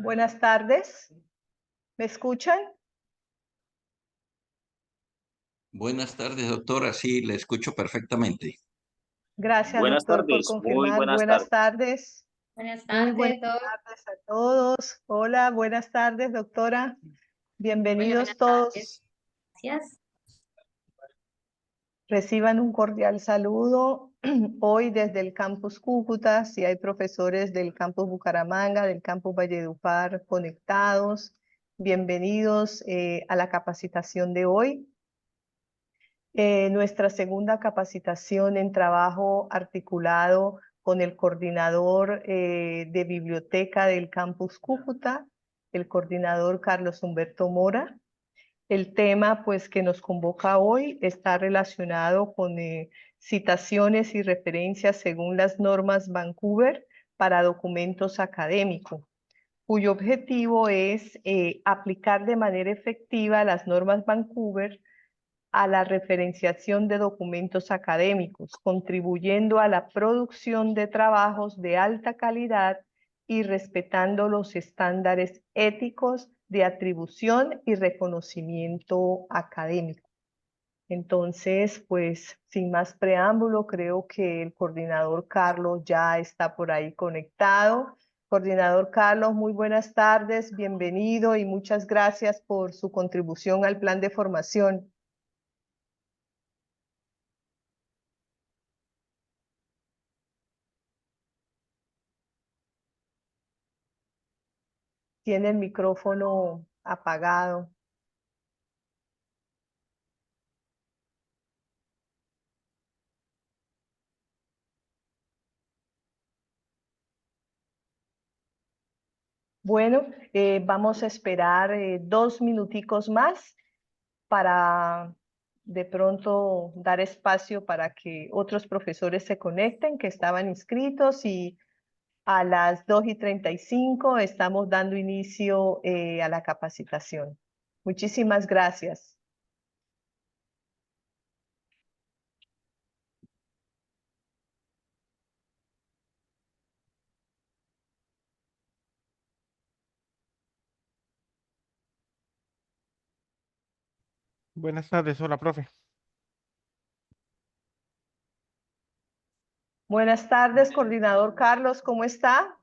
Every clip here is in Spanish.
Buenas tardes. ¿Me escuchan? Buenas tardes, doctora. Sí, le escucho perfectamente. Gracias, Buenas doctor, por tardes, muy confirmar. buenas Buenas tardes. tardes. Buenas Muy buenas tardes, Doc. tardes a todos. Hola, buenas tardes, doctora. Hola, Bienvenidos buenas tardes. todos. Gracias. Reciban un cordial saludo hoy desde el campus Cúcuta. Si hay profesores del campus Bucaramanga, del campus Valledupar conectados, bienvenidos a la capacitación de hoy. Nuestra segunda capacitación en trabajo articulado con el coordinador de biblioteca del campus Cúcuta, el coordinador Carlos Humberto Mora. El tema pues que nos convoca hoy está relacionado con citaciones y referencias según las normas Vancouver para documentos académicos, cuyo objetivo es aplicar de manera efectiva las normas Vancouver a la referenciación de documentos académicos, contribuyendo a la producción de trabajos de alta calidad y respetando los estándares éticos de atribución y reconocimiento académico. Entonces, pues, sin más preámbulo, creo que el coordinador Carlos ya está por ahí conectado. Coordinador Carlos, muy buenas tardes, bienvenido y muchas gracias por su contribución al plan de formación. Tiene el micrófono apagado. Bueno, vamos a esperar 2 minuticos más para de pronto dar espacio para que otros profesores se conecten que estaban inscritos y a las 2:35 estamos dando inicio a la capacitación. Muchísimas gracias. Buenas tardes, hola, profe. Buenas tardes, coordinador Carlos, ¿cómo está?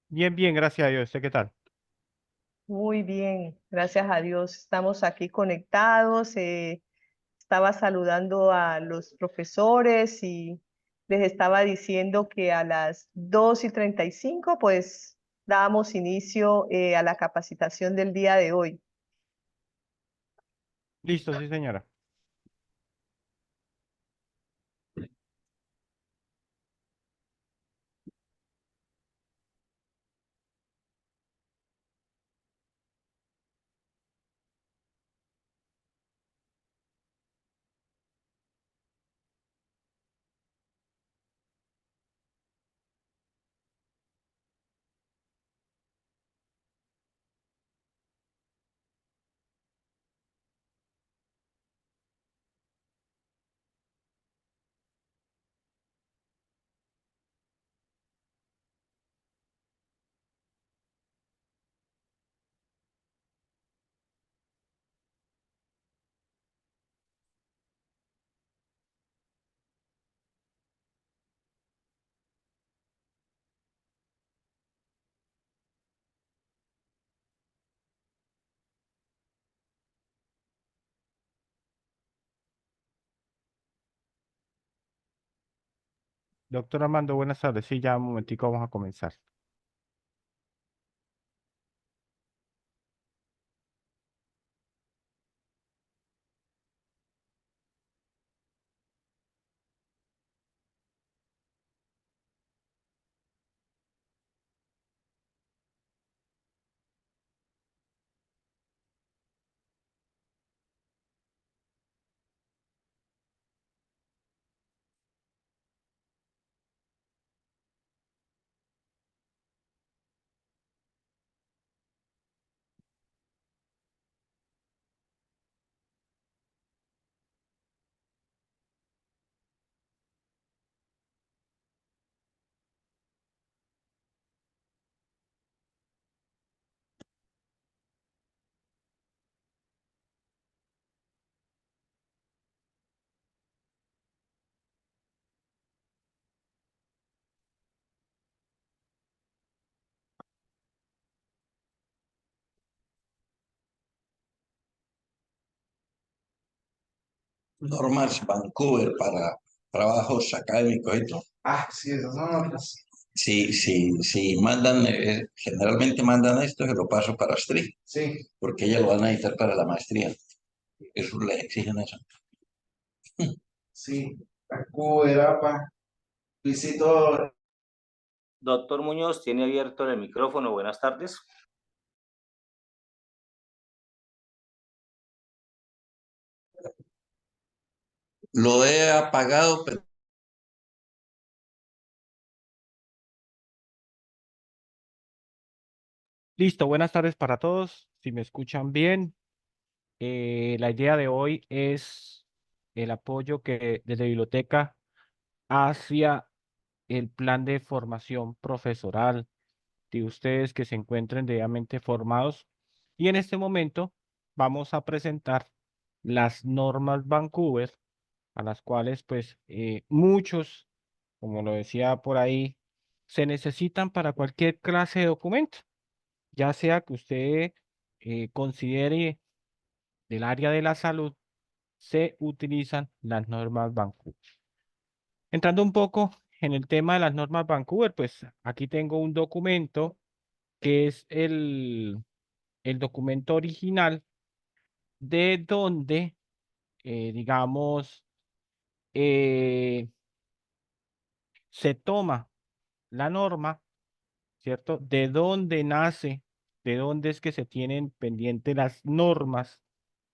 Bien, bien, gracias a Dios. ¿Usted qué tal? Muy bien, gracias a Dios. Estamos aquí conectados. Estaba saludando a los profesores y les estaba diciendo que a las 2:35 pues dábamos inicio a la capacitación del día de hoy. Listo, sí, señora. Doctor Armando, buenas tardes. Sí, ya un momentico vamos a comenzar. Normas Vancouver para trabajos académicos y todo. Ah, sí, esas son otras. Sí, sí, sí, mandan, generalmente mandan esto, se lo paso para Astrid, Sí, porque ella lo va a necesitar para la maestría. Eso le exigen eso. sí. Vancouver, APA. Luisito, Doctor Muñoz, tiene abierto el micrófono. Buenas tardes. Lo he apagado, pero Listo, buenas tardes para todos. Si me escuchan bien, la idea de hoy es el apoyo que desde Biblioteca hacia el plan de formación profesoral de ustedes que se encuentren debidamente formados. Y en este momento vamos a presentar las normas Vancouver, a las cuales pues muchos, como lo decía por ahí, se necesitan para cualquier clase de documento, ya sea que usted considere del área de la salud, se utilizan las normas Vancouver. Entrando un poco en el tema de las normas Vancouver, pues aquí tengo un documento que es el documento original de donde, digamos, eh, se toma la norma, ¿cierto? De dónde nace, de dónde es que se tienen pendientes las normas,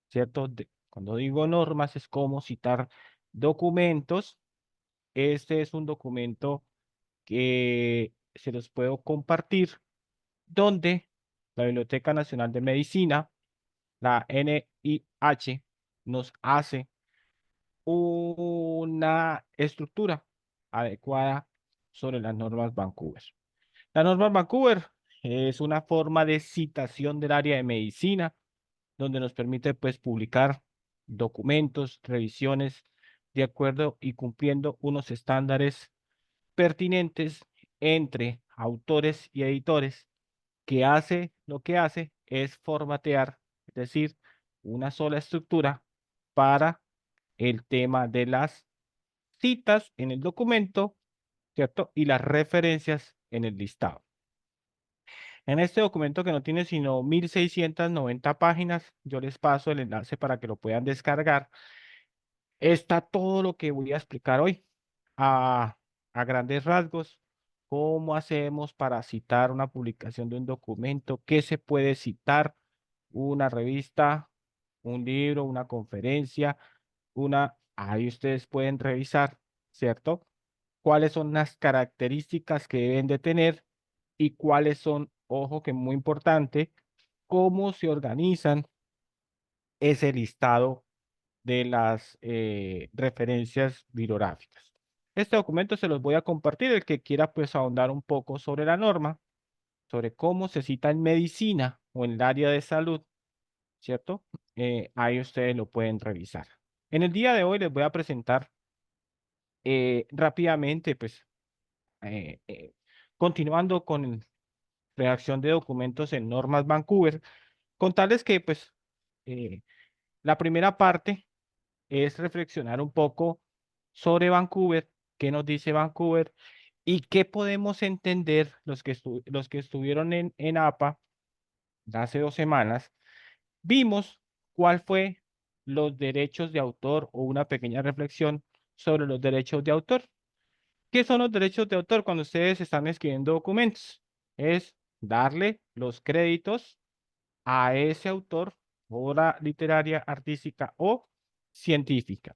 ¿cierto? Cuando digo normas es como citar documentos. Este es un documento que se los puedo compartir, donde la Biblioteca Nacional de Medicina, la NIH, nos hace una estructura adecuada sobre las normas Vancouver. Las normas Vancouver es una forma de citación del área de medicina, donde nos permite pues publicar documentos, revisiones de acuerdo y cumpliendo unos estándares pertinentes entre autores y editores, que hace lo que hace es formatear, es decir, una sola estructura para el tema de las citas en el documento, ¿cierto? Y las referencias en el listado. En este documento que no tiene sino 1690 páginas, yo les paso el enlace para que lo puedan descargar. Está todo lo que voy a explicar hoy a, a grandes rasgos. ¿Cómo hacemos para citar una publicación de un documento? ¿Qué se puede citar? Una revista, un libro, una conferencia, ahí ustedes pueden revisar, ¿cierto? ¿Cuáles son las características que deben de tener y cuáles son, ojo que es muy importante, cómo se organizan ese listado de las referencias bibliográficas? Este documento se los voy a compartir, el que quiera pues ahondar un poco sobre la norma, sobre cómo se cita en medicina o en el área de salud, ¿cierto? Ahí ustedes lo pueden revisar. En el día de hoy les voy a presentar rápidamente, pues, eh, eh, continuando con redacción de documentos en normas Vancouver, contarles que, pues, eh, la primera parte es reflexionar un poco sobre Vancouver, qué nos dice Vancouver y qué podemos entender los que estuvieron en APA hace 2 semanas. Vimos cuál fue los derechos de autor o una pequeña reflexión sobre los derechos de autor. ¿Qué son los derechos de autor cuando ustedes están escribiendo documentos? Es darle los créditos a ese autor, obra literaria, artística o científica.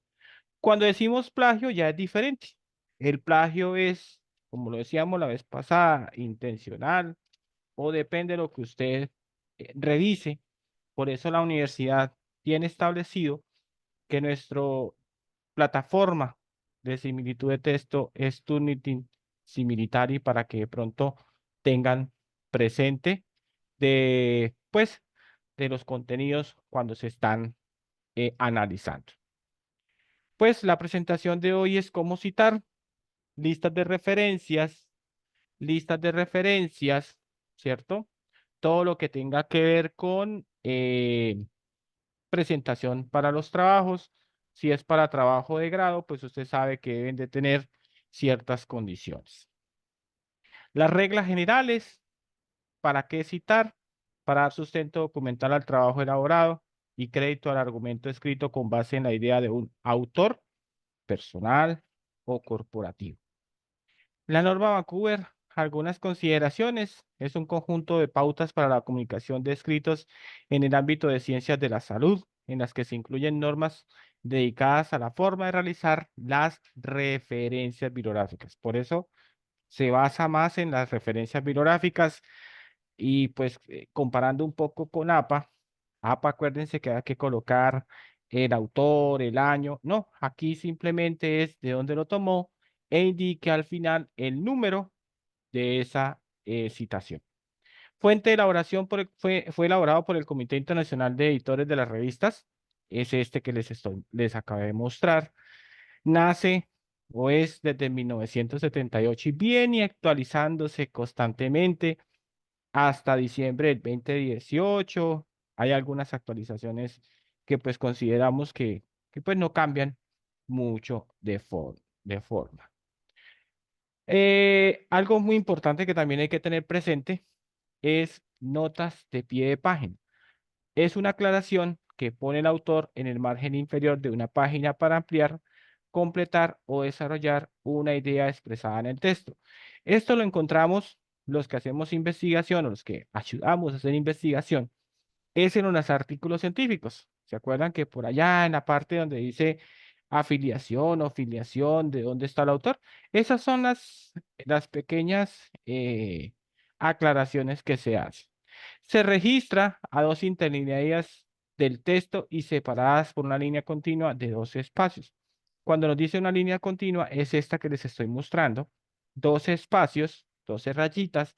Cuando decimos plagio ya es diferente. El plagio es, como lo decíamos la vez pasada, intencional o depende de lo que usted revise. Por eso la universidad tiene establecido que nuestra plataforma de similitud de texto es Turnitin Similitary, para que de pronto tengan presente de, pues, de los contenidos cuando se están analizando. Pues la presentación de hoy es cómo citar, listas de referencias, ¿cierto? Todo lo que tenga que ver con presentación para los trabajos, Si es para trabajo de grado, pues usted sabe que deben de tener ciertas condiciones. Las reglas generales, ¿para qué citar? Para dar sustento documental al trabajo elaborado y crédito al argumento escrito con base en la idea de un autor personal o corporativo. La norma Vancouver, algunas consideraciones, es un conjunto de pautas para la comunicación de escritos en el ámbito de ciencias de la salud, en las que se incluyen normas dedicadas a la forma de realizar las referencias bibliográficas. Por eso se basa más en las referencias bibliográficas y pues comparando un poco con APA, APA acuérdense que hay que colocar el autor, el año, no, aquí simplemente es de dónde lo tomó e indique al final el número de esa citación. Fuente de elaboración fue elaborado por el Comité Internacional de Editores de las Revistas, es este que les acabé de mostrar. Nace o es desde 1978 y viene actualizándose constantemente hasta diciembre del 2018. Hay algunas actualizaciones que pues consideramos que pues no cambian mucho de forma. Algo muy importante que también hay que tener presente es notas de pie de página. Es una aclaración que pone el autor en el margen inferior de una página para ampliar, completar o desarrollar una idea expresada en el texto. Esto lo encontramos los que hacemos investigación o los que ayudamos a hacer investigación, es en los artículos científicos. ¿Se acuerdan que por allá en la parte donde dice afiliación o filiación, de dónde está el autor? Esas son las pequeñas aclaraciones que se hacen. Se registra a dos interlineadas del texto y separadas por una línea continua de 12 espacios. Cuando nos dice una línea continua, es esta que les estoy mostrando, 12 espacios, 12 rayitas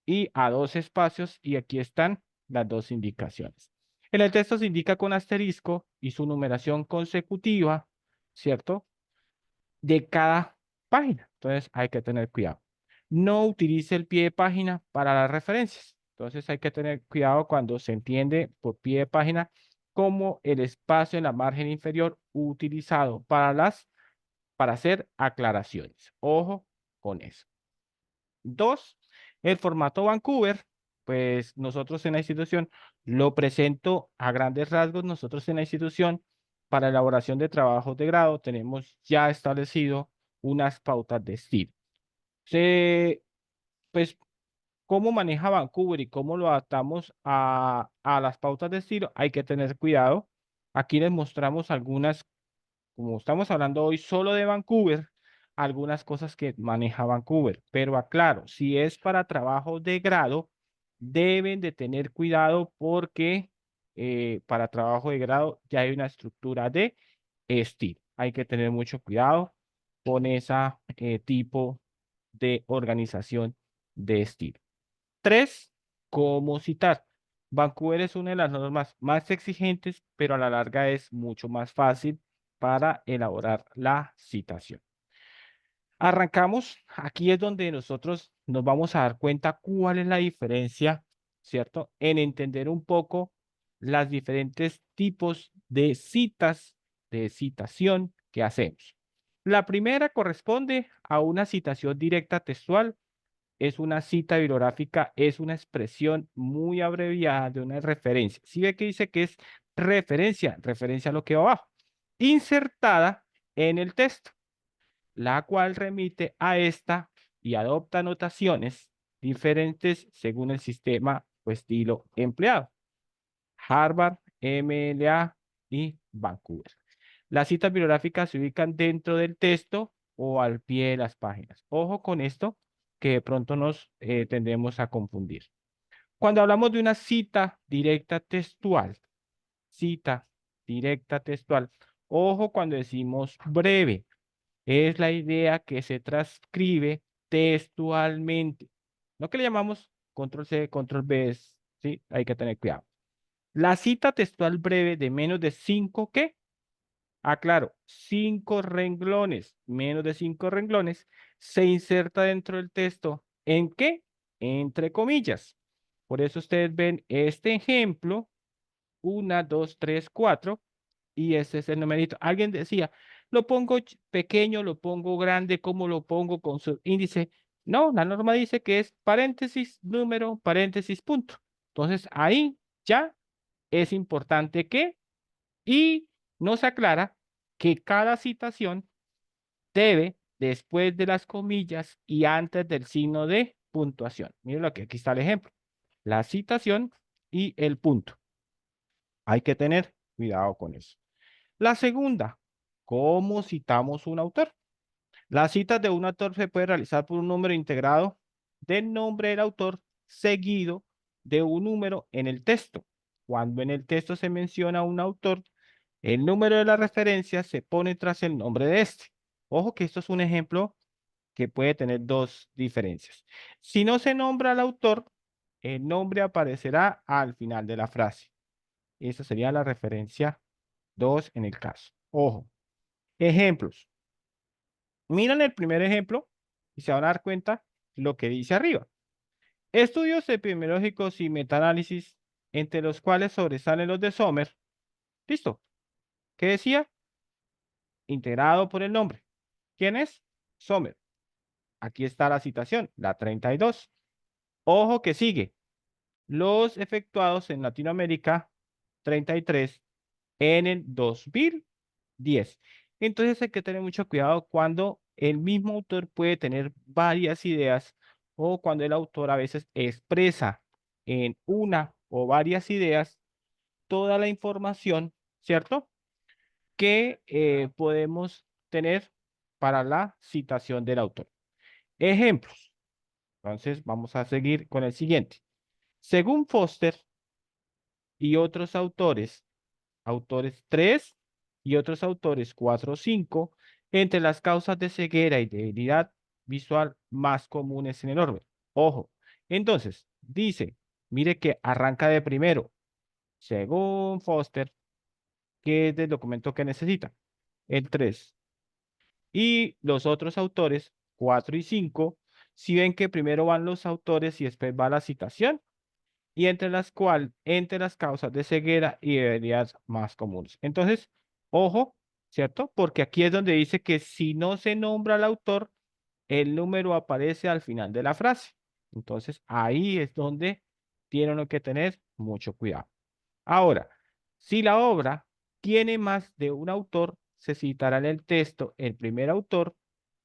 y a 12 espacios, y aquí están las dos indicaciones. En el texto se indica con asterisco y su numeración consecutiva, ¿cierto? De cada página. Entonces hay que tener cuidado. No utilice el pie de página para las referencias. Entonces hay que tener cuidado cuando se entiende por pie de página como el espacio en la margen inferior utilizado para hacer aclaraciones. Ojo con eso. Dos, el formato Vancouver, pues nosotros en la institución lo presento a grandes rasgos. Nosotros en la institución, para elaboración de trabajos de grado, tenemos ya establecido unas pautas de estilo. Pues, ¿cómo maneja Vancouver y cómo lo adaptamos a las pautas de estilo? Hay que tener cuidado. Aquí les mostramos algunas, como estamos hablando hoy solo de Vancouver, algunas cosas que maneja Vancouver, pero aclaro, si es para trabajo de grado, deben de tener cuidado porque para trabajo de grado ya hay una estructura de estilo. Hay que tener mucho cuidado con ese tipo de organización de estilo. Tres, ¿cómo citar? Vancouver es una de las normas más exigentes, pero a la larga es mucho más fácil para elaborar la citación. Arrancamos, aquí es donde nosotros nos vamos a dar cuenta cuál es la diferencia, ¿cierto? En entender un poco las diferentes tipos de citas, de citación que hacemos. La primera corresponde a una citación directa textual, es una cita bibliográfica, es una expresión muy abreviada de una referencia. Si ve que dice que es referencia, referencia a lo que va abajo, insertada en el texto, la cual remite a esta y adopta notaciones diferentes según el sistema o estilo empleado. Harvard, MLA y Vancouver. Las citas bibliográficas se ubican dentro del texto o al pie de las páginas. Ojo con esto, que de pronto nos tendremos a confundir. Cuando hablamos de una cita directa textual, ojo cuando decimos breve, es la idea que se transcribe textualmente. No que le llamamos control C, control V, ¿sí? Hay que tener cuidado. La cita textual breve de menos de 5, ¿qué? Aclaro, 5 renglones, menos de 5 renglones, se inserta dentro del texto. ¿En qué? Entre comillas. Por eso ustedes ven este ejemplo, 1, 2, 3, 4, y ese es el numerito. Alguien decía, lo pongo pequeño, lo pongo grande, ¿cómo lo pongo con su índice? No, la norma dice que es paréntesis, número, paréntesis, punto. Entonces ahí ya es importante que, y nos aclara que cada citación debe, después de las comillas y antes del signo de puntuación. Miren lo que aquí está el ejemplo. La citación y el punto. Hay que tener cuidado con eso. La segunda, ¿cómo citamos un autor? La cita de un autor se puede realizar por un número integrado del nombre del autor seguido de un número en el texto. Cuando en el texto se menciona un autor, el número de la referencia se pone tras el nombre de este. Ojo que esto es un ejemplo que puede tener dos diferencias. Si no se nombra al autor, el nombre aparecerá al final de la frase. Esa sería la referencia 2 en el caso. Ojo. Ejemplos. Miren el primer ejemplo y se van a dar cuenta lo que dice arriba. Estudios epidemiológicos y metaanálisis, entre los cuales sobresalen los de Sommer. ¿Listo? ¿Qué decía? Integrado por el nombre. ¿Quién es? Sommer. Aquí está la citación, la 32. Ojo que sigue. Los efectuados en Latinoamérica, 33, en el 2010. Entonces hay que tener mucho cuidado cuando el mismo autor puede tener varias ideas o cuando el autor a veces expresa en una o varias ideas toda la información, ¿cierto? Que podemos tener para la citación del autor. Ejemplos. Entonces vamos a seguir con el siguiente. Según Foster y otros autores, autores 3 y otros autores 4 o 5, entre las causas de ceguera y debilidad visual más comunes en el orden. Ojo, entonces, dice, mire que arranca de primero, según Foster, que es del documento que necesita, el 3. Y los otros autores, 4 y 5, si ven que primero van los autores y después va la citación, y entre las causas de ceguera y debilidad más comunes. Entonces, ojo, ¿cierto? Porque aquí es donde dice que si no se nombra al autor, el número aparece al final de la frase. Entonces, ahí es donde tiene uno que tener mucho cuidado. Ahora, si la obra tiene más de un autor, se citará en el texto el primer autor,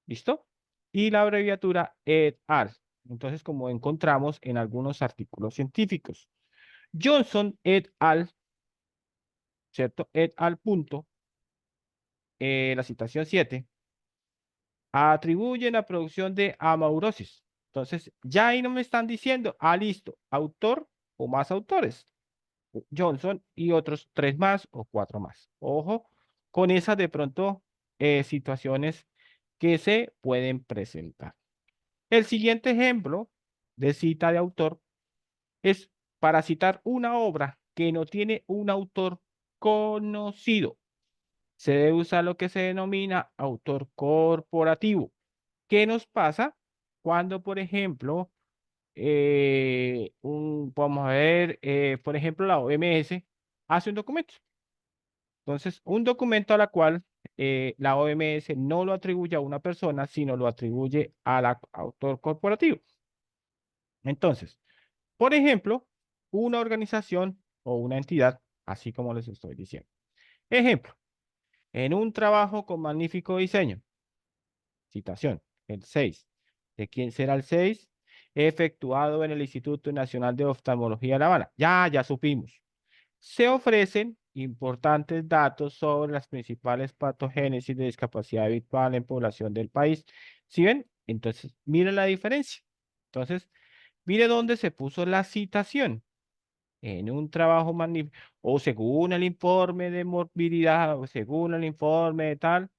¿listo? Y la abreviatura et al. Entonces, como encontramos en algunos artículos científicos. Johnson et al, ¿cierto? Et al punto, la citación 7, atribuyen la producción de amaurosis. Entonces, ya ahí no me están diciendo, listo, autor o más autores. Johnson y otros 3 más o 4 más. Ojo con esas de pronto situaciones que se pueden presentar. El siguiente ejemplo de cita de autor es para citar una obra que no tiene un autor conocido. Se debe usar lo que se denomina autor corporativo. ¿Qué nos pasa cuando, por ejemplo, vamos a ver, por ejemplo, la OMS hace un documento? Entonces, un documento a la cual la OMS no lo atribuye a una persona, sino lo atribuye al autor corporativo. Entonces, por ejemplo, una organización o una entidad, así como les estoy diciendo. Ejemplo, en un trabajo con magnífico diseño, citación, el 6. ¿De quién será el 6? Efectuado en el Instituto Nacional de Oftalmología de La Habana. Ya supimos. Se ofrecen importantes datos sobre las principales patogénesis de discapacidad visual en población del país. ¿Sí ven? Entonces, miren la diferencia. Entonces, mire dónde se puso la citación. En un trabajo magnífico, o según el informe de morbilidad, o según el informe de tal,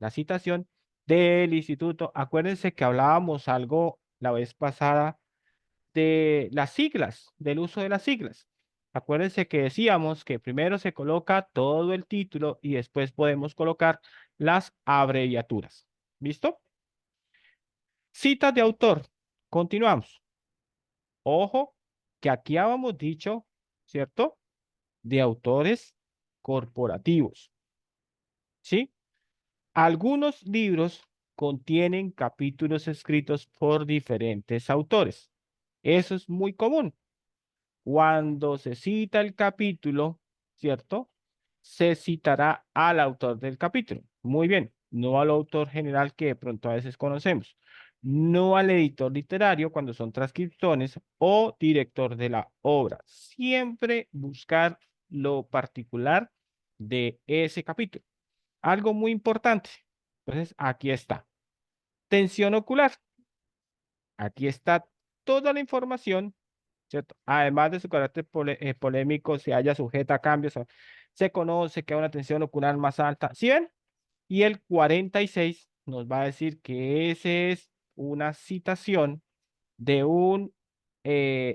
la citación del instituto. Acuérdense que hablábamos algo la vez pasada de las siglas, del uso de las siglas. Acuérdense que decíamos que primero se coloca todo el título y después podemos colocar las abreviaturas. ¿Listo? Citas de autor. Continuamos. Ojo, que aquí habíamos dicho, ¿cierto? De autores corporativos. ¿Sí? Algunos libros contienen capítulos escritos por diferentes autores. Eso es muy común. Cuando se cita el capítulo, ¿cierto? Se citará al autor del capítulo. Muy bien, no al autor general que de pronto a veces conocemos. No al editor literario cuando son transcripciones o director de la obra. Siempre buscar lo particular de ese capítulo. Algo muy importante. Entonces, aquí está. Tensión ocular. Aquí está toda la información, ¿cierto? Además de su carácter polémico, se halla sujeta a cambios, se conoce que hay una tensión ocular más alta. ¿Sí ven? Y el 46 nos va a decir que ese es una citación de un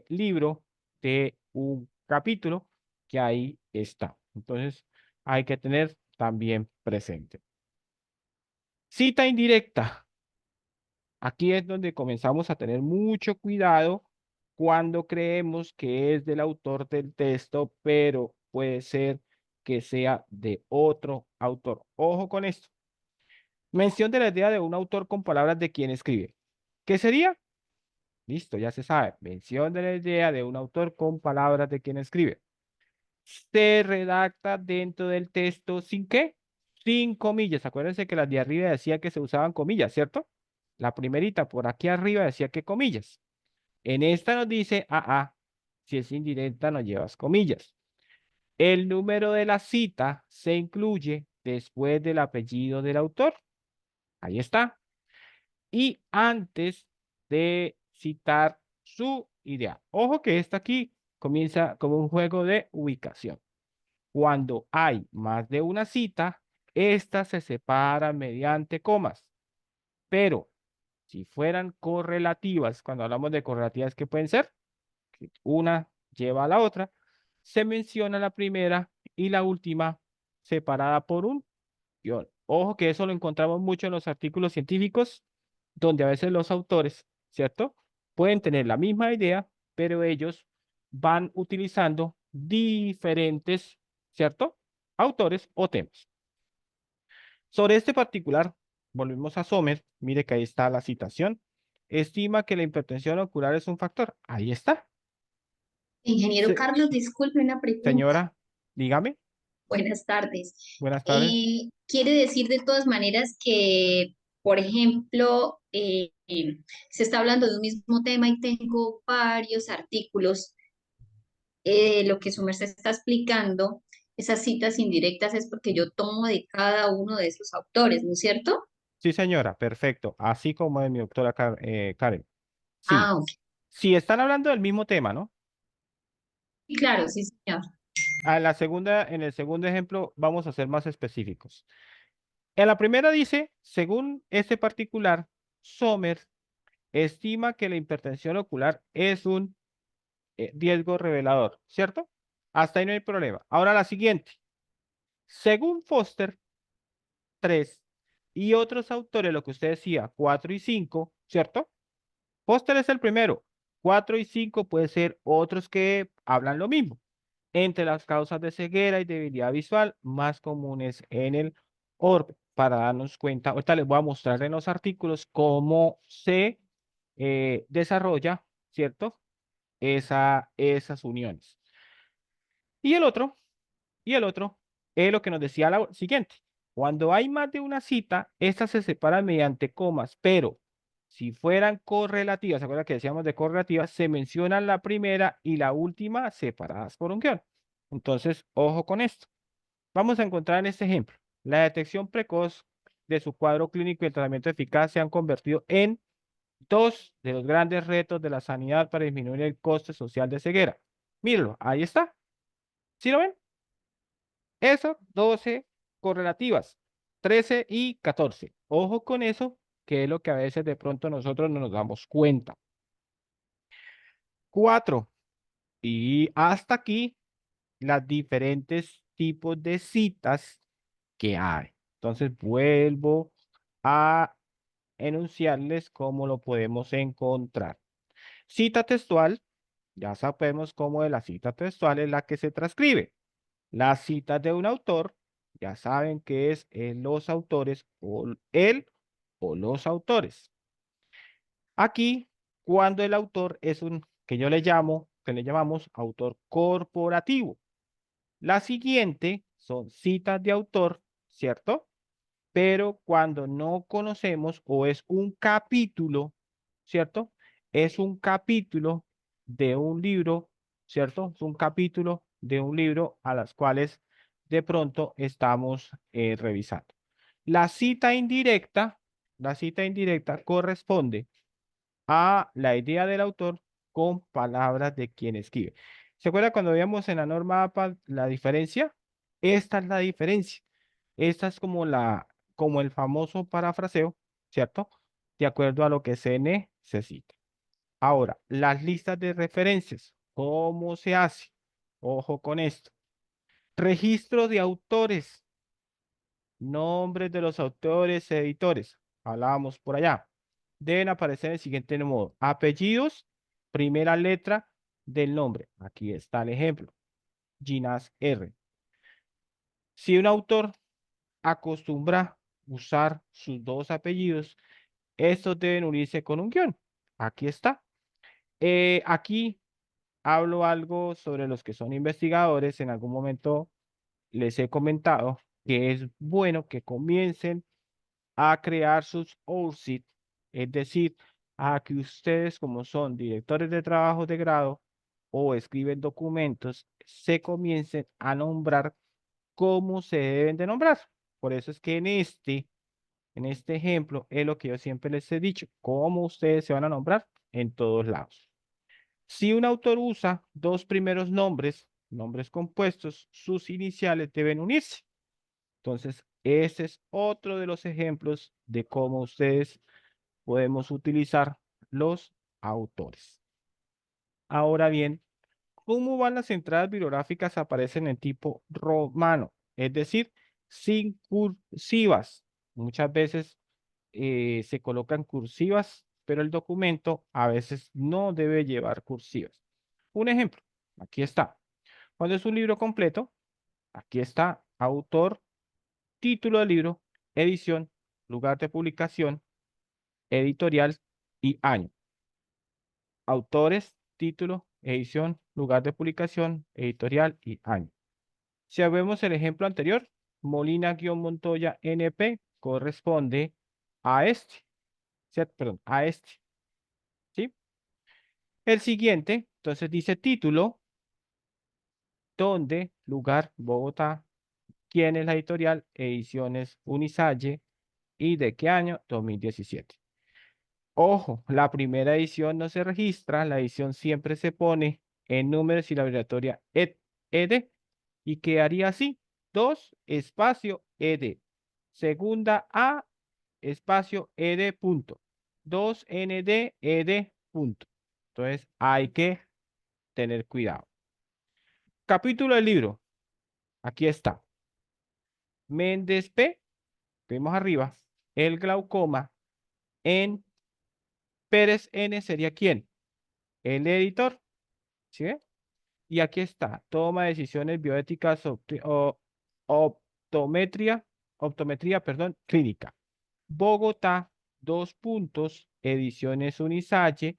libro, de un capítulo que ahí está. Entonces, hay que tener también presente. Cita indirecta. Aquí es donde comenzamos a tener mucho cuidado cuando creemos que es del autor del texto, pero puede ser que sea de otro autor. Ojo con esto. Mención de la idea de un autor con palabras de quien escribe. ¿Qué sería? Listo, ya se sabe. Mención de la idea de un autor con palabras de quien escribe. Se redacta dentro del texto sin qué? Sin comillas. Acuérdense que las de arriba decía que se usaban comillas, ¿cierto? La primerita por aquí arriba decía que comillas. En esta nos dice, si es indirecta no llevas comillas. El número de la cita se incluye después del apellido del autor. Ahí está. Y antes de citar su idea. Ojo que esta aquí comienza como un juego de ubicación. Cuando hay más de una cita, estas se separan mediante comas. Pero si fueran correlativas, cuando hablamos de correlativas, ¿qué pueden ser? Que una lleva a la otra, se menciona la primera y la última separada por un guión. Ojo que eso lo encontramos mucho en los artículos científicos, donde a veces los autores, ¿cierto? Pueden tener la misma idea, pero ellos van utilizando diferentes, ¿cierto? Autores o temas. Sobre este particular, volvemos a Sommer, mire que ahí está la citación. Estima que la hipertensión ocular es un factor. Ahí está. Ingeniero Se- Carlos, disculpe una pregunta. señora, dígame. Buenas tardes. Buenas tardes. Quiere decir de todas maneras que, por ejemplo, se está hablando de un mismo tema y tengo varios artículos. Lo que su merced está explicando, esas citas indirectas es porque yo tomo de cada uno de esos autores, ¿no es cierto? Sí, señora, perfecto. Así como de mi doctora Karen. Sí, Ah, ok. sí, están hablando del mismo tema, ¿no? Sí, claro, sí, señor. En el segundo ejemplo, vamos a ser más específicos. En la primera dice, según este particular, Sommer estima que la hipertensión ocular es un riesgo revelador, ¿cierto? Hasta ahí no hay problema. Ahora la siguiente. Según Foster, 3 y otros autores, lo que usted decía, 4 y 5, ¿cierto? Foster es el primero. 4 y 5 puede ser otros que hablan lo mismo. Entre las causas de ceguera y debilidad visual más comunes en el orbe. Para darnos cuenta, ahorita les voy a mostrar en los artículos cómo se desarrolla, ¿cierto? Esas uniones. Y el otro, es lo que nos decía la siguiente. Cuando hay más de una cita, estas se separan mediante comas, pero si fueran correlativas, ¿se acuerdan que decíamos de correlativas? Se mencionan la primera y la última separadas por un guión. Entonces, ojo con esto. Vamos a encontrar en este ejemplo. La detección precoz de su cuadro clínico y el tratamiento eficaz se han convertido en dos de los grandes retos de la sanidad para disminuir el coste social de ceguera. Mírenlo, ahí está. ¿Sí lo ven? Eso, 12 correlativas, 13 y 14. Ojo con eso, que es lo que a veces de pronto nosotros no nos damos cuenta. 4. Y hasta aquí las diferentes tipos de citas que hay. Entonces vuelvo a enunciarles cómo lo podemos encontrar. Cita textual, ya sabemos cómo de la cita textual es la que se transcribe. Las citas de un autor, ya saben que es los autores o el o los autores. Aquí, cuando el autor es un, que yo le llamo, que le llamamos autor corporativo. La siguiente son citas de autor, ¿cierto? Pero cuando no conocemos o es un capítulo, ¿cierto? Es un capítulo de un libro, ¿cierto? Es un capítulo de un libro a las cuales de pronto estamos revisando. La cita indirecta corresponde a la idea del autor con palabras de quien escribe. ¿Se acuerda cuando veíamos en la norma APA la diferencia? Esta es la diferencia. Esta es como el famoso parafraseo, ¿cierto? De acuerdo a lo que se necesita. Ahora, las listas de referencias, ¿cómo se hace? Ojo con esto. Registro de autores, nombres de los autores, editores. Hablábamos por allá. Deben aparecer en el siguiente modo. Apellidos, primera letra del nombre. Aquí está el ejemplo. Ginás R. Si un autor acostumbra usar sus dos apellidos, estos deben unirse con un guión. Aquí está. Aquí hablo algo sobre los que son investigadores. En algún momento les he comentado que es bueno que comiencen a crear sus ORCID, es decir, a que ustedes como son directores de trabajos de grado o escriben documentos, se comiencen a nombrar cómo se deben de nombrar. Por eso es que en este ejemplo, es lo que yo siempre les he dicho, cómo ustedes se van a nombrar en todos lados. Si un autor usa dos primeros nombres, nombres compuestos, sus iniciales deben unirse. Entonces, ese es otro de los ejemplos de cómo ustedes podemos utilizar los autores. Ahora bien, ¿cómo van las entradas bibliográficas? Aparecen en tipo romano, es decir, sin cursivas. Muchas veces se colocan cursivas, pero el documento a veces no debe llevar cursivas. Un ejemplo, aquí está. Cuando es un libro completo, aquí está autor, título del libro, edición, lugar de publicación, editorial y año. Autores, título, edición, lugar de publicación, editorial y año. Si vemos el ejemplo anterior, Molina-Montoya NP corresponde a este, ¿cierto? Perdón, a este, ¿sí? El siguiente, entonces dice título, ¿dónde? Lugar, Bogotá. ¿Quién es la editorial? Ediciones Unisalle. ¿Y de qué año? 2017. Ojo, la primera edición no se registra, la edición siempre se pone en números y la abreviatura ED y quedaría así, 2 espacio ED. Segunda A espacio ED punto. 2 ND ED punto. Entonces hay que tener cuidado. Capítulo del libro. Aquí está. Méndez P. Vemos arriba. El glaucoma en Pérez N sería ¿quién? El editor. ¿Sí ve? Y aquí está, toma decisiones bioéticas o optometría, perdón, clínica. Bogotá, 2 puntos, ediciones Unisalle,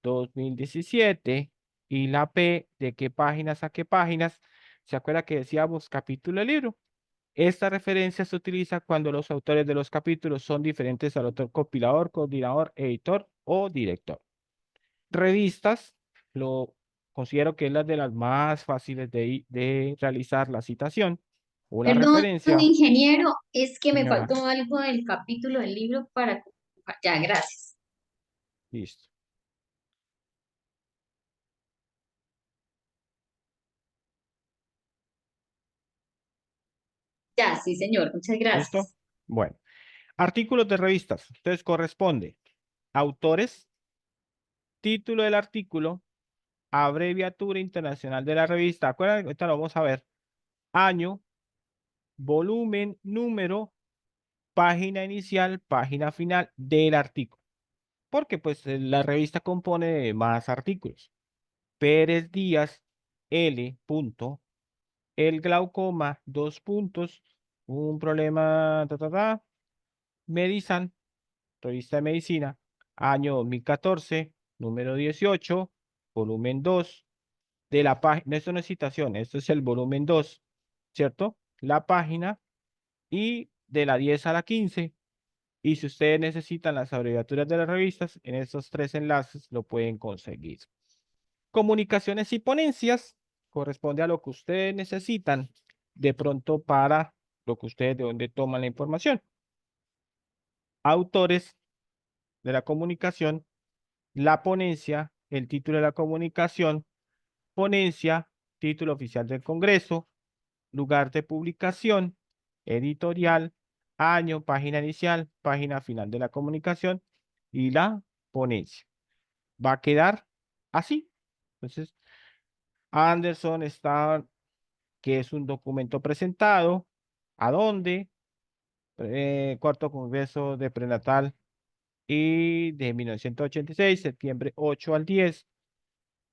2017, y la P, ¿de qué páginas a qué páginas? ¿Se acuerda que decíamos capítulo del libro? Esta referencia se utiliza cuando los autores de los capítulos son diferentes al autor compilador, coordinador, editor o director. Revistas, lo considero que es la de las más fáciles de realizar la citación o la Perdón, referencia. ingeniero, es que me Señora, faltó algo del capítulo del libro para... Ya, gracias. listo. Ya, sí, señor, muchas ¿Listo? gracias. Bueno, artículos de revistas. Entonces corresponde autores, título del artículo, abreviatura internacional de la revista. Acuérdense, ahorita lo vamos a ver. Año, volumen, número, página inicial, página final del artículo. Porque pues la revista compone de más artículos. Pérez Díaz L. el glaucoma, dos puntos, un problema, Medizan, revista de medicina, año 2014, número 18, volumen 2, de la página, esto no es citación, esto es el volumen 2, ¿cierto? La página y de la 10 a la 15. Y si ustedes necesitan las abreviaturas de las revistas, en estos tres enlaces lo pueden conseguir. Comunicaciones y ponencias corresponde a lo que ustedes necesitan de pronto para lo que ustedes de dónde toman la información. Autores de la comunicación, la ponencia, el título de la comunicación, ponencia, título oficial del Congreso, lugar de publicación, editorial, año, página inicial, página final de la comunicación y la ponencia. Va a quedar así. Entonces, Anderson está, que es un documento presentado, ¿a dónde? Cuarto Congreso de Prenatal y de 1986, septiembre 8 al 10,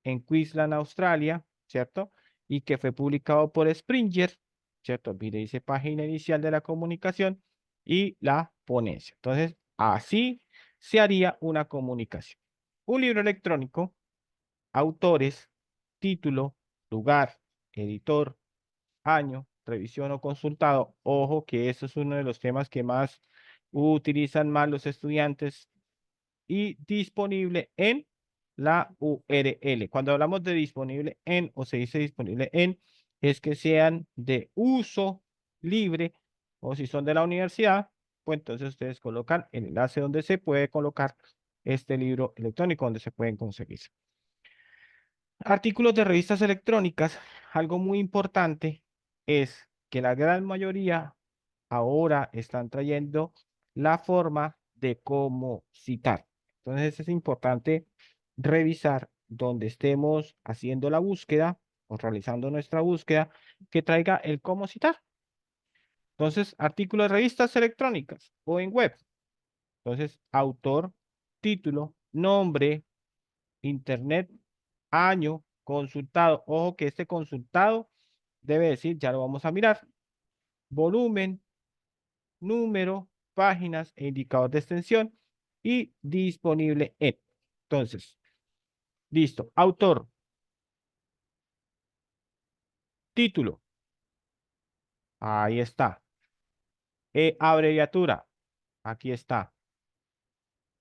en Queensland, Australia, ¿cierto? Y que fue publicado por Springer, ¿cierto? Mire, dice página inicial de la comunicación y la ponencia. Entonces, así se haría una comunicación. Un libro electrónico, autores, título, lugar, editor, año, revisión o consultado. Ojo que eso es uno de los temas que más utilizan más los estudiantes y disponible en la URL. Cuando hablamos de disponible en o se dice disponible en, es que sean de uso libre o si son de la universidad, pues entonces ustedes colocan el enlace donde se puede colocar este libro electrónico donde se pueden conseguir. Artículos de revistas electrónicas, algo muy importante es que la gran mayoría ahora están trayendo la forma de cómo citar. Entonces es importante revisar donde estemos haciendo la búsqueda o realizando nuestra búsqueda que traiga el cómo citar. Entonces, artículos de revistas electrónicas o en web. Entonces, autor, título, nombre, internet, año, consultado. Ojo que este consultado debe decir, ya lo vamos a mirar, volumen, número, páginas e indicador de extensión y disponible en. Entonces, listo. Autor, título, ahí está. Abreviatura, aquí está.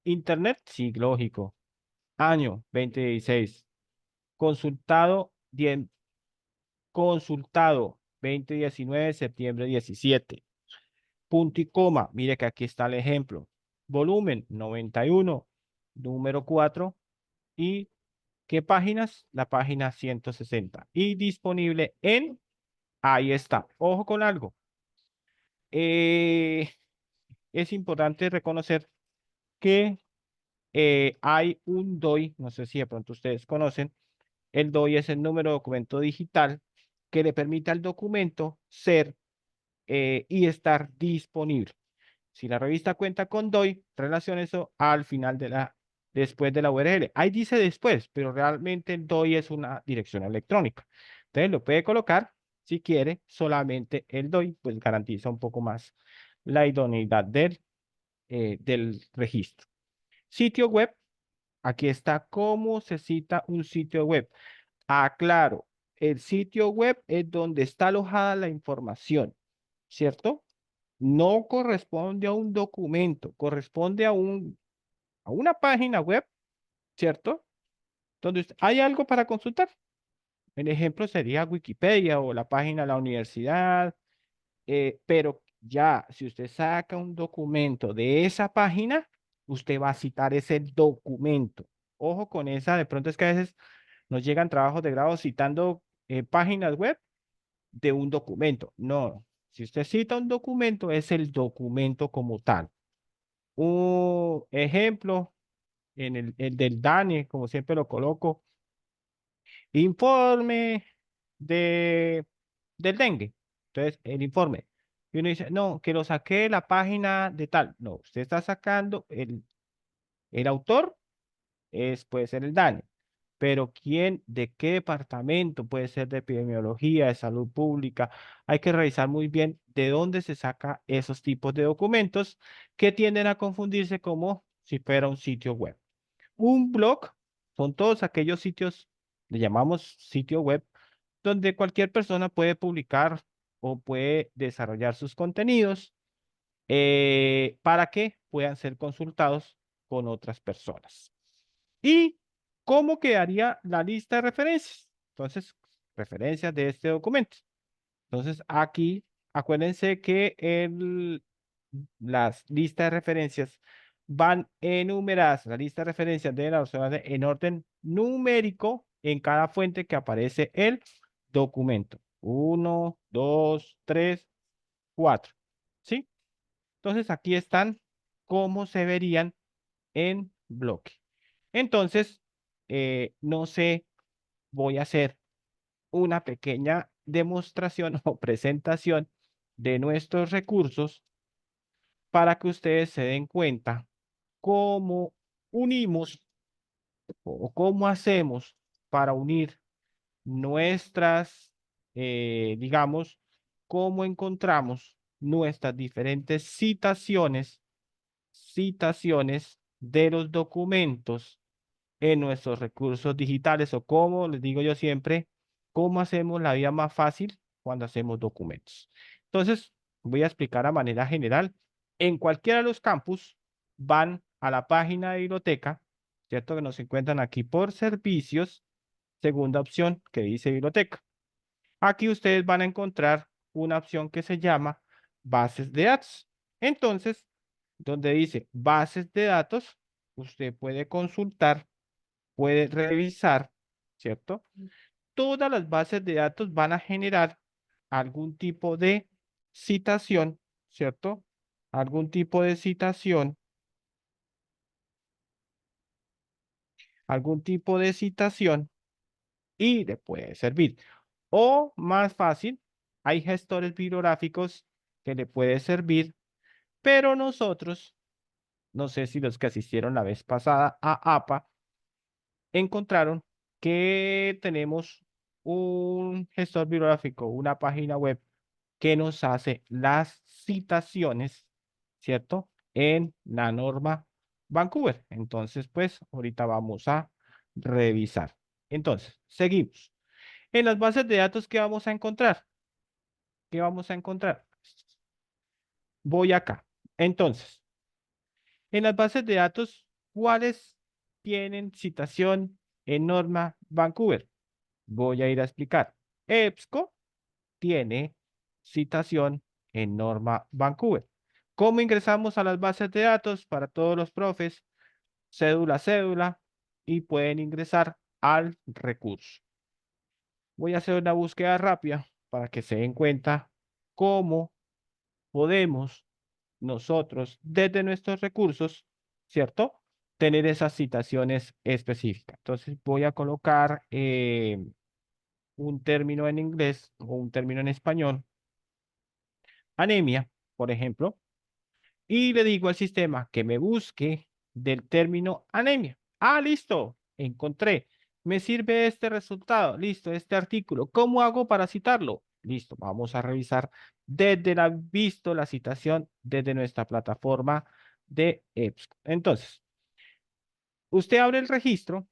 Internet, sí, lógico. Año 2016. Consultado, consultado 2019, septiembre 17. Punto y coma, mire que aquí está el ejemplo. Volumen 91, número 4 y ¿qué páginas? La página 160 y disponible en, ahí está. Ojo con algo. Es importante reconocer que hay un DOI, no sé si de pronto ustedes conocen, el DOI es el número de documento digital que le permite al documento ser y estar disponible. Si la revista cuenta con DOI, relaciona eso al final de después de la URL. Ahí dice después, pero realmente el DOI es una dirección electrónica. Entonces lo puede colocar si quiere solamente el DOI, pues garantiza un poco más la idoneidad del registro. Sitio web, aquí está cómo se cita un sitio web. Aclaro, el sitio web es donde está alojada la información, ¿cierto? No corresponde a un documento, corresponde a una página web, ¿cierto? Donde hay algo para consultar. El ejemplo sería Wikipedia o la página de la universidad, pero ya si usted saca un documento de esa página, usted va a citar ese documento. Ojo con esa, de pronto es que a veces nos llegan trabajos de grado citando páginas web de un documento. No, si usted cita un documento, es el documento como tal. Un ejemplo, el del DANE, como siempre lo coloco, informe de, del dengue. Entonces, el informe. Y uno dice, no, que lo saqué de la página de tal. No, usted está sacando el autor, puede ser el DANE, pero ¿quién, de qué departamento? Puede ser de epidemiología, de salud pública. Hay que revisar muy bien de dónde se saca esos tipos de documentos que tienden a confundirse como si fuera un sitio web. Un blog son todos aquellos sitios, le llamamos sitio web, donde cualquier persona puede publicar o puede desarrollar sus contenidos para que puedan ser consultados con otras personas. ¿Y cómo quedaría la lista de referencias? Entonces, referencias de este documento. Entonces, aquí, acuérdense que las listas de referencias van enumeradas, la lista de referencias de la en orden numérico en cada fuente que aparece el documento. 1, 2, 3, 4. ¿Sí? Entonces, aquí están cómo se verían en bloque. Entonces, no sé, voy a hacer una pequeña demostración o presentación de nuestros recursos para que ustedes se den cuenta cómo unimos o cómo hacemos para unir nuestras, digamos, cómo encontramos nuestras diferentes citaciones de los documentos en nuestros recursos digitales o como les digo yo siempre, cómo hacemos la vida más fácil cuando hacemos documentos. Entonces, voy a explicar a manera general. En cualquiera de los campus van a la página de biblioteca, ¿cierto? Que nos encuentran aquí por servicios, segunda opción que dice biblioteca. Aquí ustedes van a encontrar una opción que se llama bases de datos. Entonces, donde dice bases de datos, usted puede consultar, puede revisar, ¿cierto? Todas las bases de datos van a generar algún tipo de citación, ¿cierto? Algún tipo de citación, algún tipo de citación y le puede servir. O más fácil, hay gestores bibliográficos que le puede servir, pero nosotros, no sé si los que asistieron la vez pasada a APA, encontraron que tenemos un gestor bibliográfico, una página web que nos hace las citaciones, ¿cierto? En la norma Vancouver. Entonces, pues ahorita vamos a revisar. Entonces, seguimos. En las bases de datos, ¿qué vamos a encontrar? ¿Qué vamos a encontrar? Voy acá. Entonces, en las bases de datos, ¿cuáles tienen citación en norma Vancouver? Voy a ir a explicar. EBSCO tiene citación en norma Vancouver. ¿Cómo ingresamos a las bases de datos para todos los profes? Cédula, y pueden ingresar al recurso. Voy a hacer una búsqueda rápida para que se den cuenta cómo podemos nosotros desde nuestros recursos, ¿cierto? Tener esas citaciones específicas. Entonces voy a colocar un término en inglés o un término en español, anemia, por ejemplo, y le digo al sistema que me busque del término anemia. Ah, listo, encontré. Me sirve este resultado, listo, este artículo. ¿Cómo hago para citarlo? Listo, vamos a revisar desde la citación desde nuestra plataforma de EBSCO. Entonces, usted abre el registro,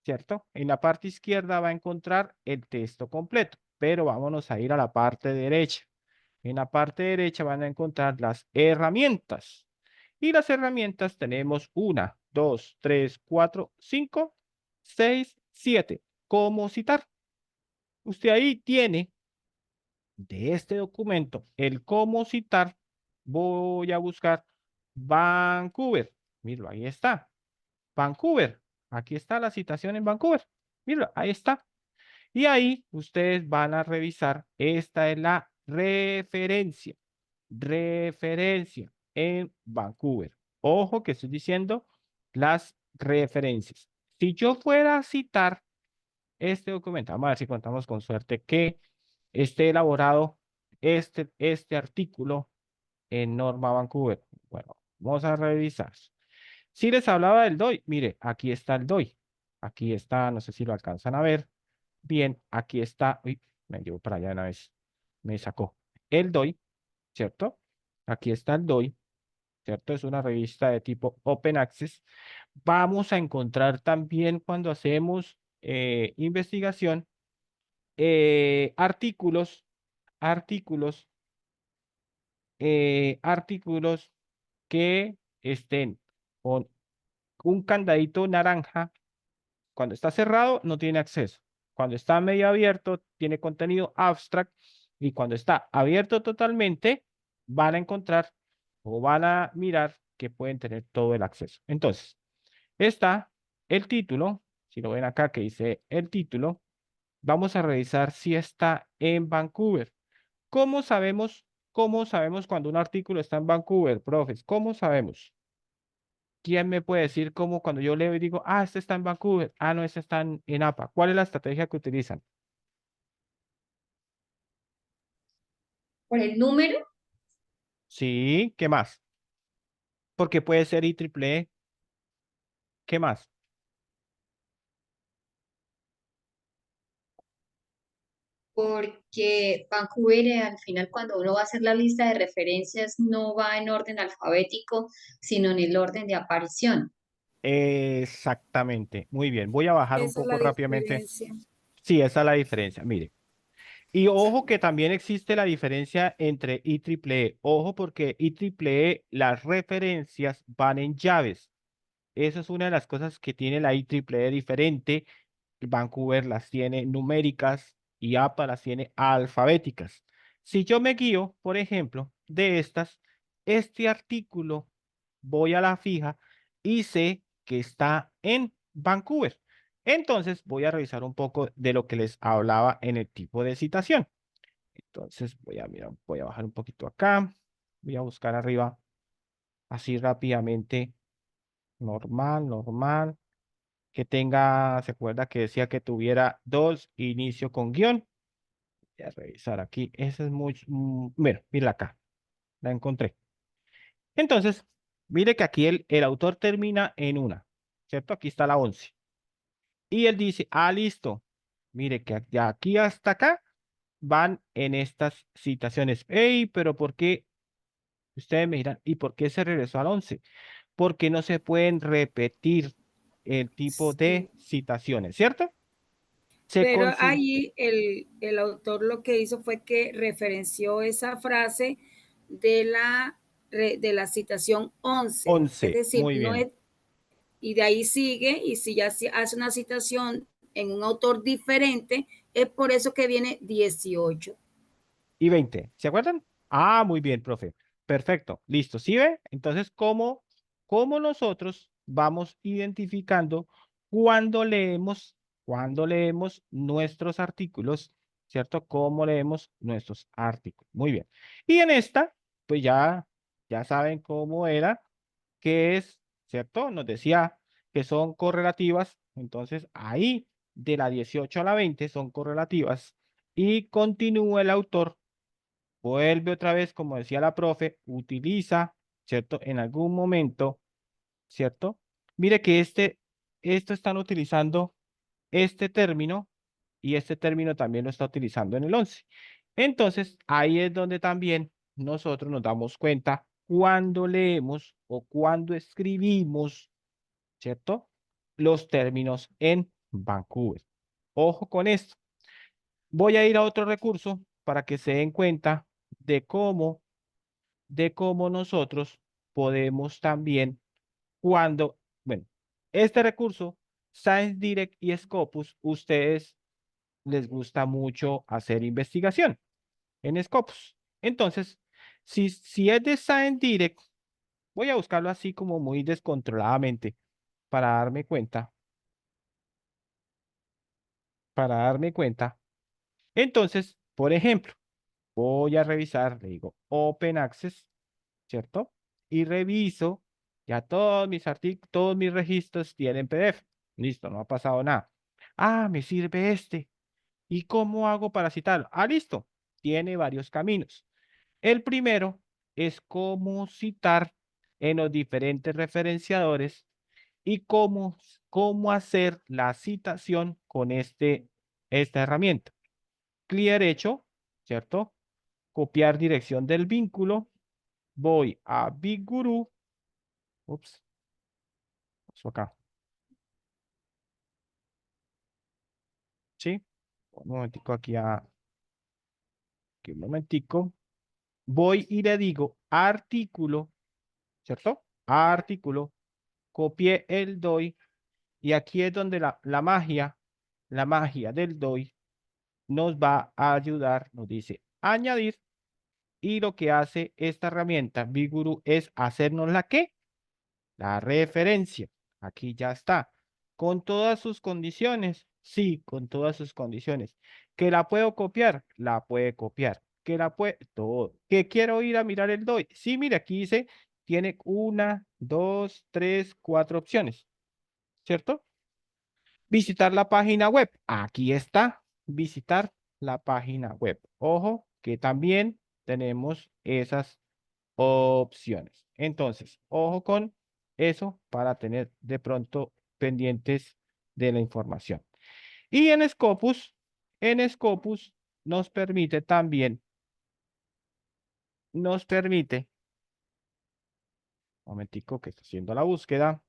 ¿cierto? En la parte izquierda va a encontrar el texto completo, pero vámonos a ir a la parte derecha. En la parte derecha van a encontrar las herramientas. Y las herramientas tenemos 1, 2, 3, 4, 5, 6, 7. ¿Cómo citar? Usted ahí tiene de este documento el cómo citar. Voy a buscar Vancouver. Míralo, ahí está. Vancouver. Aquí está la citación en Vancouver. Míralo, ahí está. Y ahí ustedes van a revisar. Esta es la referencia. Referencia en Vancouver. Ojo que estoy diciendo las referencias. Si yo fuera a citar este documento, vamos a ver si contamos con suerte que esté elaborado este artículo en norma Vancouver. Bueno, vamos a revisar. Si les hablaba del DOI, mire, aquí está el DOI. Aquí está, no sé si lo alcanzan a ver. Bien, aquí está. Uy, me llevo para allá una vez. Me sacó el DOI, ¿cierto? Aquí está el DOI, ¿cierto? Es una revista de tipo Open Access. Vamos a encontrar también cuando hacemos investigación artículos, artículos, artículos que estén con un candadito naranja. Cuando está cerrado, no tiene acceso. Cuando está medio abierto, tiene contenido abstract. Y cuando está abierto totalmente, van a encontrar o van a mirar que pueden tener todo el acceso. Entonces, está el título. Si lo ven acá que dice el título, vamos a revisar si está en Vancouver. ¿Cómo sabemos, cómo sabemos cuando un artículo está en Vancouver, profes? ¿Cómo sabemos? ¿Quién me puede decir cómo cuando yo leo y digo, ah, este está en Vancouver, ah, no, este está en APA? ¿Cuál es la estrategia que utilizan? Por el número, Sí, ¿qué más? Porque puede ser IEEE, ¿qué más? porque Vancouver al final cuando uno va a hacer la lista de referencias no va en orden alfabético, sino en el orden de aparición. Exactamente, muy bien. Voy a bajar un Esa es la poco rápidamente. diferencia. Sí, esa es la diferencia, mire. Y ojo que también existe la diferencia entre IEEE. Ojo porque IEEE, las referencias van en llaves. Eso es una de las cosas que tiene la IEEE diferente. Vancouver las tiene numéricas y APA las tiene alfabéticas. Si yo me guío, por ejemplo, de estas, este artículo, voy a la fija y sé que está en Vancouver. Entonces voy a revisar un poco de lo que les hablaba en el tipo de citación. Entonces voy a mirar, voy a bajar un poquito acá. Voy a buscar arriba así rápidamente. Normal, normal. Que tenga, se acuerda que decía que tuviera dos inicio con guión. Voy a revisar aquí. Ese es muy, mira, mira acá. La encontré. Entonces, mire que aquí el autor termina en una, ¿cierto? Aquí está la 11. Y él dice, ah, listo. Mire que de aquí hasta acá van en estas citaciones. Ey, pero ¿por qué? Ustedes me dirán, ¿y por qué se regresó al 11? Porque no se pueden repetir el tipo de Sí. citaciones, ¿cierto? Se Pero considera ahí el autor lo que hizo fue que referenció esa frase de de la citación 11. Es 11, decir, muy no bien. es, y de ahí sigue, y si ya hace una citación en un autor diferente, es por eso que viene 18. Y 20, ¿se acuerdan? Ah, muy bien, profe. Perfecto, listo. ¿Sí ve? Entonces, ¿cómo nosotros vamos identificando cuando cuando leemos nuestros artículos, ¿cierto? ¿Cómo leemos nuestros artículos? Muy bien. Y en esta, pues ya saben cómo era, que es, ¿cierto? Nos decía que son correlativas, entonces ahí de la 18 a la 20 son correlativas y continúa el autor, vuelve otra vez, como decía la profe, utiliza, ¿cierto? En algún momento, ¿cierto? Mire que esto están utilizando este término y este término también lo está utilizando en el 11. Entonces, ahí es donde también nosotros nos damos cuenta cuando leemos o cuando escribimos, ¿cierto? Los términos en Vancouver. Ojo con esto. Voy a ir a otro recurso para que se den cuenta de cómo nosotros podemos también cuando, bueno, este recurso, Science Direct y Scopus, ustedes les gusta mucho hacer investigación en Scopus. Entonces, si es de Science Direct, voy a buscarlo así como muy descontroladamente para darme cuenta, para darme cuenta. Entonces, por ejemplo, voy a revisar, le digo Open Access, ¿cierto? Y reviso, ya todos mis artículos, todos mis registros tienen PDF. Listo, no ha pasado nada. Ah, me sirve este. ¿Y cómo hago para citarlo? Ah, listo. Tiene varios caminos. El primero es cómo citar en los diferentes referenciadores y cómo hacer la citación con esta herramienta. Clic derecho, ¿cierto? Copiar dirección del vínculo. Voy a BigGuru. Ups. Eso acá. ¿Sí? Un momentico aquí un momentico. Voy y le digo artículo, ¿cierto? Artículo. Copié el DOI y aquí es donde la magia del DOI nos va a ayudar, nos dice añadir, y lo que hace esta herramienta BigGuru es hacernos la ¿qué? La referencia. Aquí ya está. Con todas sus condiciones. Sí, con todas sus condiciones. ¿Que la puedo copiar? La puede copiar. ¿Que la puede? Todo. ¿Que quiero ir a mirar el DOI? Sí, mire, aquí dice, tiene 1, 2, 3, 4 opciones. ¿Cierto? Visitar la página web. Aquí está. Visitar la página web. Ojo, que también tenemos esas opciones. Entonces, ojo con eso para tener de pronto pendientes de la información. Y en Scopus nos permite también, un momentico que está haciendo la búsqueda.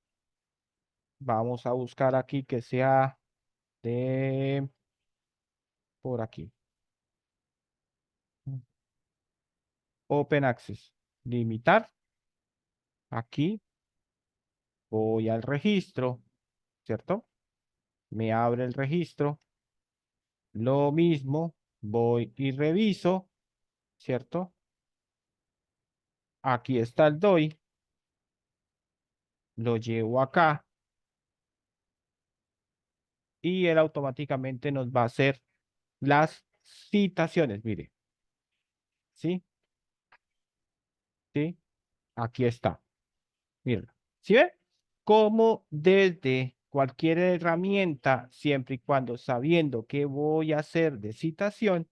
Vamos a buscar aquí que sea de por aquí. Open Access. Limitar. Aquí voy al registro, ¿cierto? Me abre el registro. Lo mismo, voy y reviso, ¿cierto? Aquí está el DOI. Lo llevo acá. Y él automáticamente nos va a hacer las citaciones. Mire. ¿Sí? ¿Sí? Aquí está. Miren. ¿Sí ve? Como desde cualquier herramienta, siempre y cuando sabiendo qué voy a hacer de citación,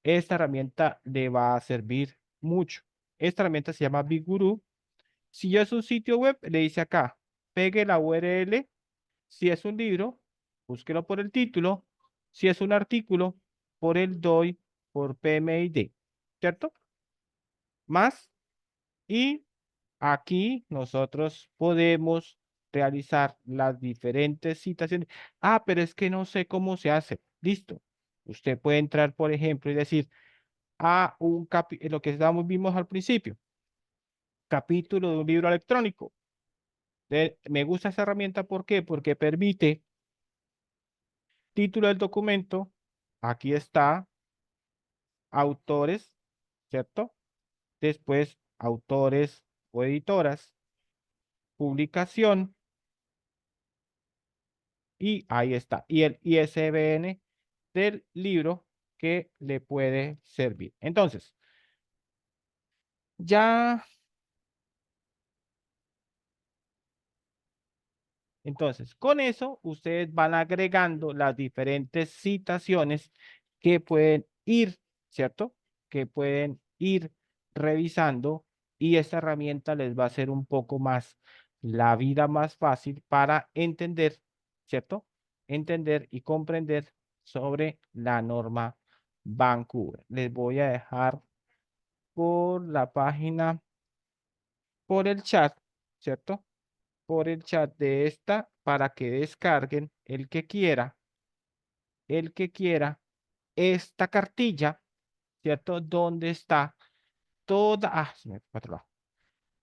esta herramienta le va a servir mucho. Esta herramienta se llama BigGuru. Si ya es un sitio web, le dice acá, pegue la URL. Si es un libro, búsquelo por el título. Si es un artículo, por el DOI, por PMID, ¿cierto? Más. Y aquí nosotros podemos realizar las diferentes citaciones. Ah, pero es que no sé cómo se hace. Listo. Usted puede entrar, por ejemplo, y decir a lo que vimos al principio, capítulo de un libro electrónico. Me gusta esa herramienta, ¿por qué? Porque permite título del documento, aquí está, autores, ¿cierto? Después, autores o editoras, publicación, y ahí está. Y el ISBN del libro que le puede servir. Entonces, ya, con eso, ustedes van agregando las diferentes citaciones que pueden ir, ¿cierto? Que pueden ir revisando y esta herramienta les va a hacer un poco más la vida más fácil para entender, ¿cierto? Entender y comprender sobre la norma Vancouver. Les voy a dejar por la página, por el chat, ¿cierto? Por el chat de esta para que descarguen el que quiera esta cartilla, ¿cierto? Donde está se me fue para otro lado.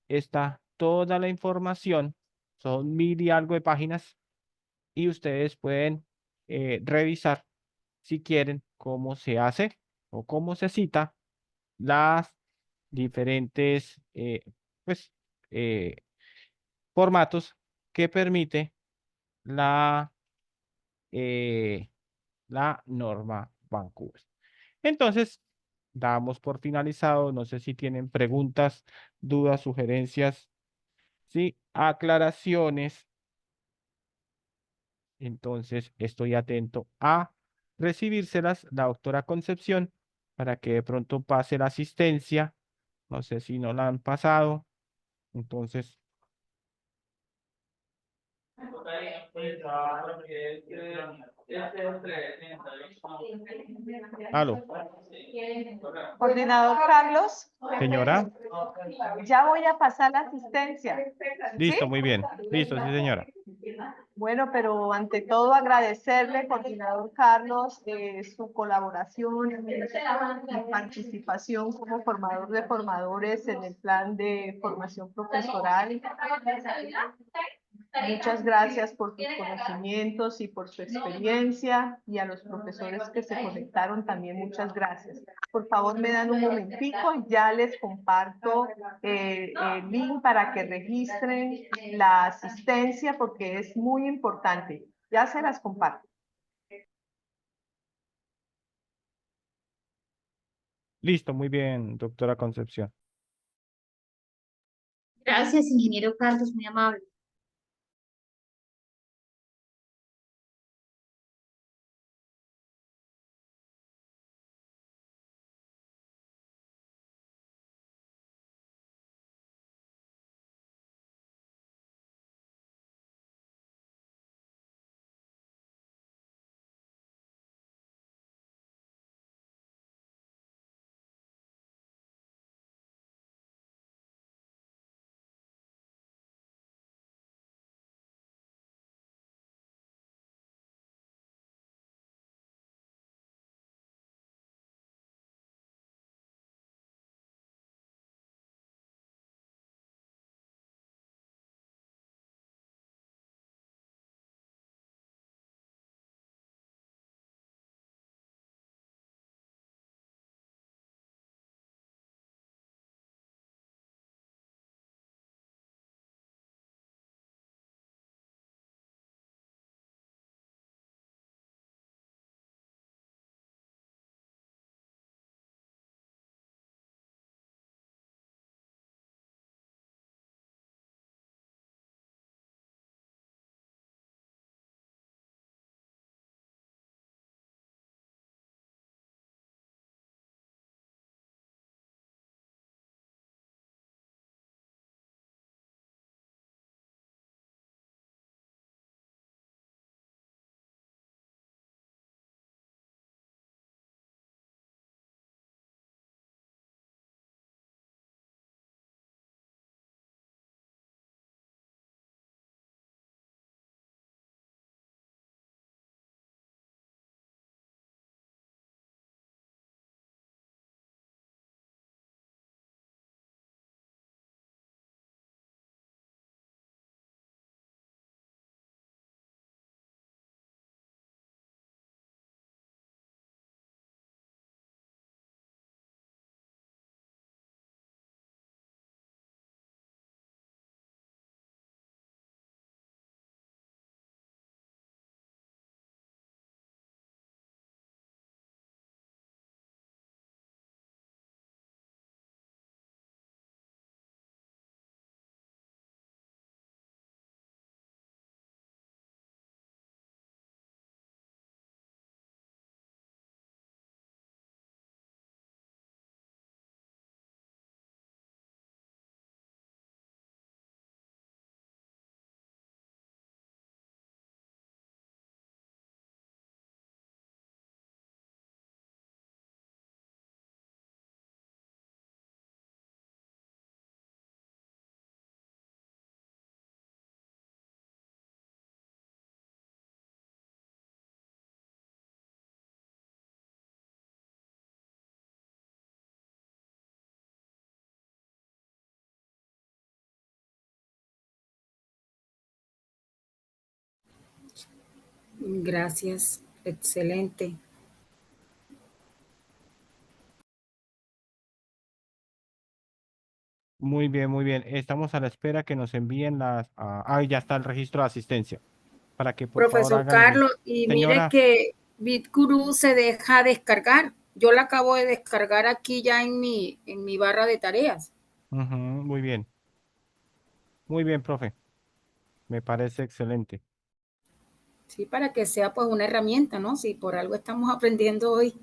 Está toda la información, son 1000 y algo de páginas y ustedes pueden revisar si quieren cómo se hace o cómo se cita las diferentes pues, eh, formatos que permite la, eh, la norma Vancouver. Entonces, damos por finalizado. No sé si tienen preguntas, dudas, sugerencias, ¿sí? Aclaraciones. Entonces, estoy atento a recibírselas, la doctora Concepción, para que de pronto pase la asistencia. No sé si no la han pasado. Entonces, Aló, Coordinador Carlos, señora. ya voy a pasar la asistencia. Listo, ¿Sí? muy bien. Listo, sí, señora. Bueno, pero ante todo agradecerle, coordinador Carlos, su colaboración y participación como formador de formadores en el plan de formación profesoral. Muchas gracias por sus conocimientos y por su experiencia, y a los profesores que se conectaron también muchas gracias. Por favor, me dan un momentico, ya les comparto el link para que registren la asistencia porque es muy importante. Ya se las comparto. Listo, muy bien, doctora Concepción. Gracias, ingeniero Carlos, muy amable. Gracias, excelente. Muy bien, muy bien. Estamos a la espera que nos envíen las... ya está el registro de asistencia. Para que por favor Profesor hagan el Carlos, y mire Señora, que BitGuru se deja descargar. Yo la acabo de descargar aquí ya en mi barra de tareas. ujú, muy bien. Muy bien, profe. Me parece excelente. Sí, para que sea pues una herramienta, ¿no? Si por algo estamos aprendiendo hoy.